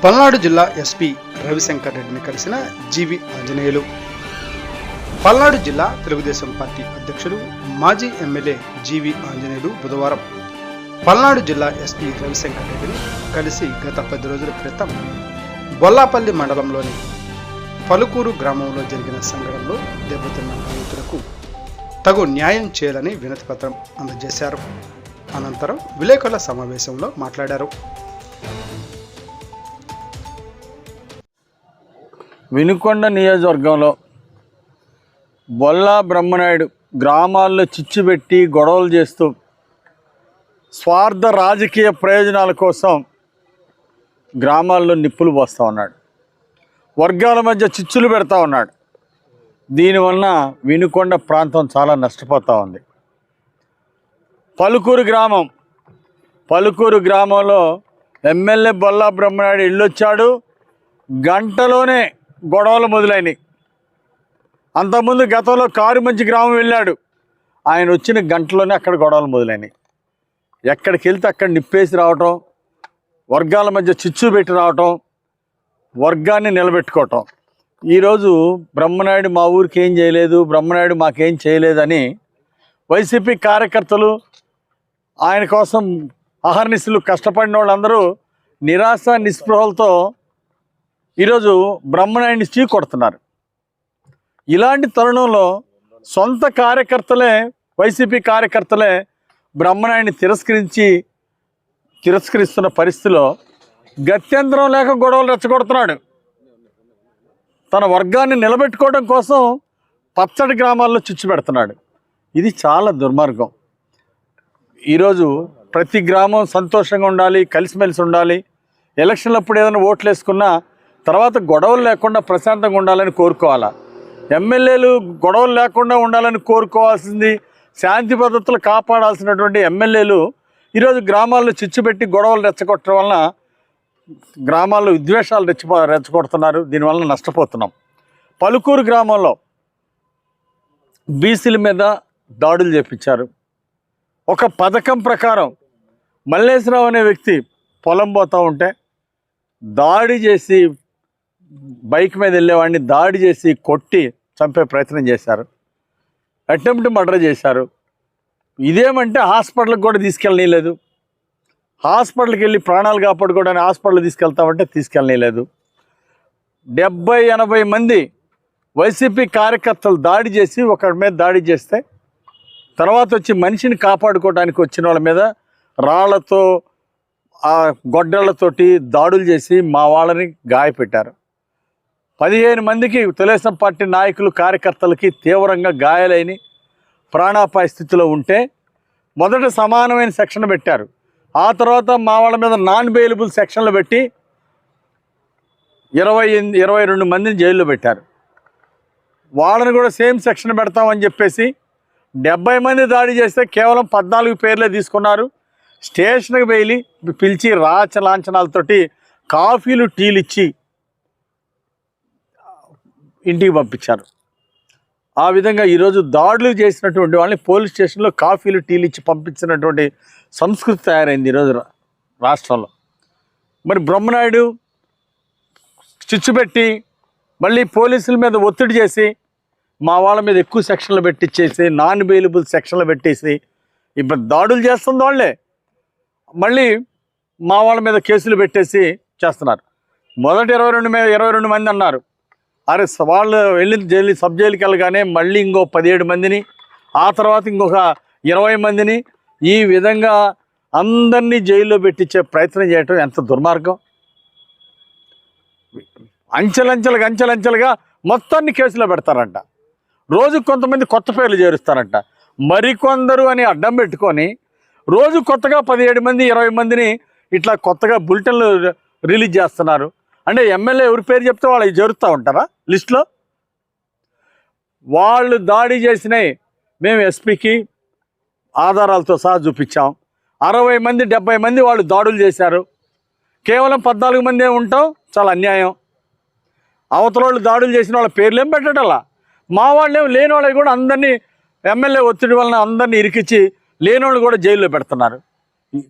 పల్నాడు జిల్లా ఎస్పీ రవిశంకర్ రెడ్డిని కలిసిన జీవి ఆంజనేయులు. పల్నాడు జిల్లా తెలుగుదేశం పార్టీ అధ్యక్షుడు మాజీ ఎమ్మెల్యే జీవి ఆంజనేయులు బుధవారం పల్నాడు జిల్లా ఎస్పీ రవిశంకర్ రెడ్డిని కలిసి గత 10 రోజుల క్రితం బొల్లాపల్లి మండలంలోని పలుకూరు గ్రామంలో జరిగిన సంఘటనలో దెబ్బతిన్న రైతులకు తగు న్యాయం చేయాలని వినతిపత్రం అందజేశారు. అనంతరం విలేకరుల సమావేశంలో మాట్లాడారు. వినుకొండ నియోజకవర్గంలో బొల్లా బ్రహ్మనాయుడు గ్రామాల్లో చిచ్చుపెట్టి గొడవలు చేస్తూ స్వార్థ రాజకీయ ప్రయోజనాల కోసం గ్రామాల్లో నిప్పులు పోస్తూ ఉన్నాడు. వర్గాల మధ్య చిచ్చులు పెడతా ఉన్నాడు. దీనివలన వినుకొండ ప్రాంతం చాలా నష్టపోతూ ఉంది. పలుకూరు గ్రామంలో ఎమ్మెల్యే బొల్లా బ్రహ్మనాయుడు ఇళ్ళొచ్చాడు. గంటలోనే గొడవలు మొదలైనవి. అంతకుముందు గతంలో కారుమంచి గ్రామం వెళ్ళాడు. ఆయన వచ్చిన గంటలోనే అక్కడ గొడవలు మొదలైనవి. ఎక్కడికి వెళ్తే అక్కడ నిప్పేసి రావటం, వర్గాల మధ్య చిచ్చు పెట్టి రావటం, వర్గాన్ని నిలబెట్టుకోవటం. ఈరోజు బ్రహ్మనాయుడు మా ఊరికి ఏం చేయలేదు, బ్రహ్మనాయుడు మాకేం చేయలేదని వైసీపీ కార్యకర్తలు, ఆయన కోసం అహర్నిశలు కష్టపడిన వాళ్ళందరూ నిరాశ నిస్పృహలతో ఈరోజు బ్రహ్మనాయుడిని చీకొడుతున్నారు. ఇలాంటి తరుణంలో సొంత కార్యకర్తలే, వైసీపీ కార్యకర్తలే బ్రహ్మనాయుడిని తిరస్కరిస్తున్న పరిస్థితిలో గత్యంతరం లేక గొడవలు రెచ్చగొడుతున్నాడు. తన వర్గాన్ని నిలబెట్టుకోవడం కోసం పచ్చడి గ్రామాల్లో చిచ్చు పెడుతున్నాడు. ఇది చాలా దుర్మార్గం. ఈరోజు ప్రతి గ్రామం సంతోషంగా ఉండాలి, కలిసిమెలిసి ఉండాలి. ఎలక్షన్లప్పుడు ఏదైనా ఓట్లు వేసుకున్నా తర్వాత గొడవలు లేకుండా ప్రశాంతంగా ఉండాలని కోరుకోవాలా. ఎమ్మెల్యేలు గొడవలు లేకుండా ఉండాలని కోరుకోవాల్సింది, శాంతి భద్రతలు కాపాడాల్సినటువంటి ఎమ్మెల్యేలు ఈరోజు గ్రామాల్లో చిచ్చుపెట్టి గొడవలు రెచ్చగొట్టడం వలన గ్రామాల్లో విద్వేషాలు రెచ్చగొడుతున్నారు. దీనివల్ల నష్టపోతున్నాం. పలుకూరు గ్రామంలో బీసీల మీద దాడులు చేపించారు. ఒక పథకం ప్రకారం మల్లేశ్వరరావు అనే వ్యక్తి పొలం పోతూ ఉంటే దాడి చేసి, బైక్ మీద వెళ్ళేవాడిని దాడి చేసి కొట్టి చంపే ప్రయత్నం చేశారు. అటెంప్ట్ మర్డర్ చేశారు. ఇదేమంటే హాస్పిటల్కి కూడా తీసుకెళ్ళనీయలేదు. హాస్పిటల్కి వెళ్ళి ప్రాణాలు కాపాడుకోవడానికి హాస్పిటల్ తీసుకెళ్తామంటే తీసుకెళ్ళనీయలేదు. 70-80 మంది వైసీపీ కార్యకర్తలు దాడి చేసి ఒకరి మీద దాడి చేస్తే తర్వాత వచ్చి మనిషిని కాపాడుకోవడానికి వచ్చిన వాళ్ళ మీద రాళ్లతో, ఆ గొడ్డళ్లతోటి దాడులు చేసి మా వాళ్ళని గాయపెట్టారు. 15 మందికి తెలుగుదేశం పార్టీ నాయకులు, కార్యకర్తలకి తీవ్రంగా గాయాలైన ప్రాణాపాయ స్థితిలో ఉంటే మొదట సమానమైన సెక్షన్ పెట్టారు. ఆ తర్వాత మా వాళ్ళ మీద నాన్ బెయిలబుల్ సెక్షన్లు పెట్టి 22 మందిని జైల్లో పెట్టారు. వాళ్ళని కూడా సేమ్ సెక్షన్ పెడతామని చెప్పేసి 70 మంది దాడి చేస్తే కేవలం 14 పేర్లే తీసుకున్నారు. స్టేషన్కి పిలిచి లాంఛనాలతోటి కాఫీలు, టీలు ఇచ్చి ఇంటికి పంపించారు. ఆ విధంగా ఈరోజు దాడులు చేసినటువంటి వాళ్ళని పోలీస్ స్టేషన్లో కాఫీలు, టీలు ఇచ్చి పంపించినటువంటి సంస్కృతి తయారైంది ఈరోజు రాష్ట్రంలో. మరి బ్రహ్మనాయుడు చిచ్చుపెట్టి మళ్ళీ పోలీసుల మీద ఒత్తిడి చేసి మా వాళ్ళ మీద ఎక్కువ సెక్షన్లు పెట్టించేసి, నాన్ బెయిలబుల్ సెక్షన్లు పెట్టేసి ఇప్పుడు దాడులు చేస్తుంది వాళ్ళే. మళ్ళీ మా వాళ్ళ మీద కేసులు పెట్టేసి చేస్తున్నారు. మొదట 22 మంది అన్నారు. అరే వాళ్ళు వెళ్ళి సబ్ జైలుకి వెళ్ళగానే మళ్ళీ ఇంకో 17 మందిని, ఆ తర్వాత ఇంకొక 20 మందిని, ఈ విధంగా అందరినీ జైల్లో పెట్టించే ప్రయత్నం చేయటం ఎంత దుర్మార్గం. అంచెలంచెలుగా మొత్తాన్ని కేసులో పెడతారంట. రోజు కొంతమంది కొత్త పేర్లు చేరుస్తారంట. మరికొందరు అని అడ్డం పెట్టుకొని రోజు కొత్తగా 17 మంది, 20 మందిని ఇట్లా కొత్తగా బులెటిన్లు రిలీజ్ చేస్తున్నారు. అంటే ఎమ్మెల్యే ఎవరి పేరు చెప్తే వాళ్ళకి చేరుస్తూ ఉంటారా లిస్టులో? వాళ్ళు దాడి చేసినాయి మేము ఎస్పీకి ఆధారాలతో సహా చూపించాం. 60 మంది, 70 మంది వాళ్ళు దాడులు చేశారు. కేవలం 14 మంది ఉంటాం, చాలా అన్యాయం. అవతల వాళ్ళు దాడులు చేసిన వాళ్ళ పేర్లేం పెట్టడలా. మా వాళ్ళేం లేని వాళ్ళకి కూడా అందరినీ ఎమ్మెల్యే ఒత్తిడి వలన అందరినీ ఇరికించి లేని వాళ్ళు కూడా జైల్లో పెడుతున్నారు.